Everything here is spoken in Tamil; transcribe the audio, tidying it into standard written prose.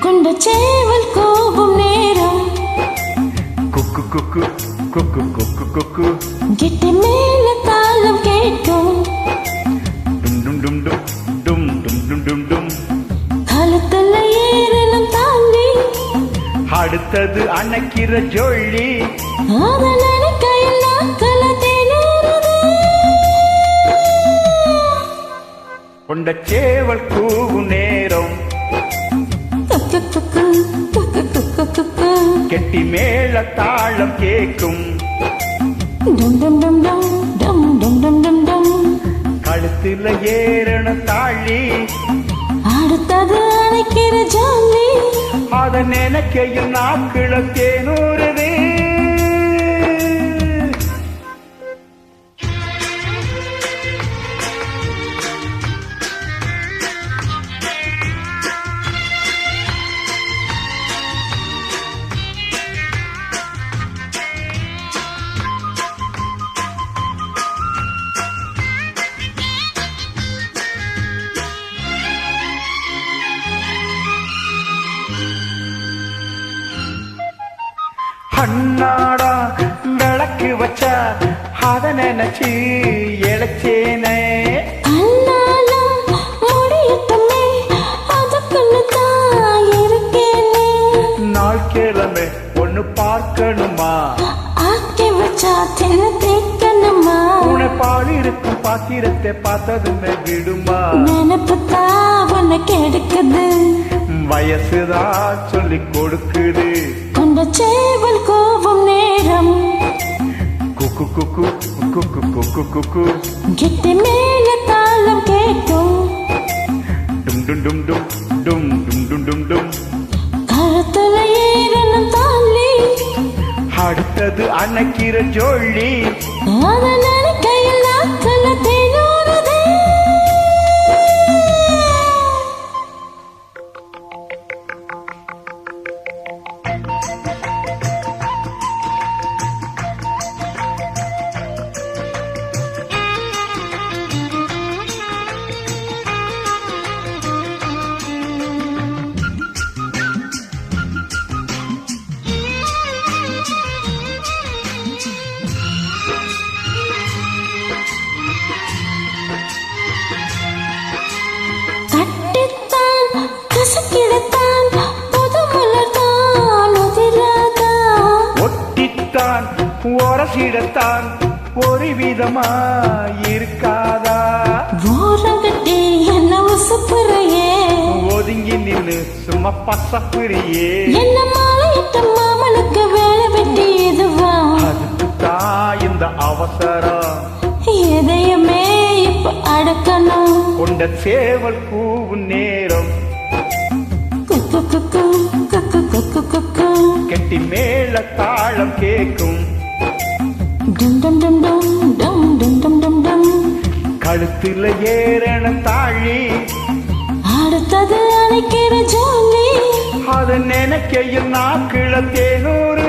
கொண்ட சேவல் கோபம் நேரம் குக்கு குக்கு குக்கு குக்கு குக்கு கிட்ட மேல தாளம் கேட்கும் டும் டும் டும் டும் டும் டும் டும் டும் காலத்துல ஏறணும் தாண்டி அடுத்தது அணைக்கிற ஜோழி அதனால கையெல்லாம் கலத்தேனூறுது கொண்ட சேவல் கூவும் நேரம் கெட்டி மேல தாளம் கேட்கும் கழுத்துல ஏறன தாழி அடுத்தது அணைக்கிற ஜாலி அத நினைக்கையில் நாட்கள தேனூறுது அண்ணாடா விளக்கு வச்சா அத நினைச்சு இழைச்சேனே நாள் கிழமை ஒண்ணு பார்க்கணுமா ஆக்கி வச்சா தேக்கணுமா உன பால் இருக்கும் பாத்திரத்தை பார்த்ததுமே விடுமா நினைப்புத்தா உனக்கு எடுக்குது வயசுதான் சொல்லி கொடுக்குது கொண்ட சேவல் கோபம் நேரம் குக்கு குக்கு குக்கு குக்கு குக்கு கிட்ட மேல தாளம் கேட்கும் டும் டும் டும் டும் டும் டும் டும் டும் டும் கழுத்துல ஏறணும் தாலி அடுத்தது அணைக்கிற ஜோழி அதனால கையெல்லாம் கலத்தேனூறுது ஒட்டித்தான் ஒரசிடத்தான் ஒரு விதமா இருக்காதா ஓரங்கட்டி என்ன உசுப்புறையே ஒதுங்கி நின்னு சும்மா பசப்புரியே என்ன மாலையிட்ட மாமனுக்கு வேலை வெட்டி இதுவா அதுக்குத்தான் இந்த அவசரம் எதையுமே இப்ப அடக்கணும் கொண்ட சேவல் கூவும் நேரம் குக்கு குக்கு குக்கு குக்கு குக்கு கெட்டி மேல தாளம் கேட்கும் டும் டும் டும் டும் டும் டும் டும் டும் டும் கழுத்துல ஏறன தாழி அடுத்தது அணைக்கிற ஜாலி அத நினைக்கையில் நாட்கள தேனூறு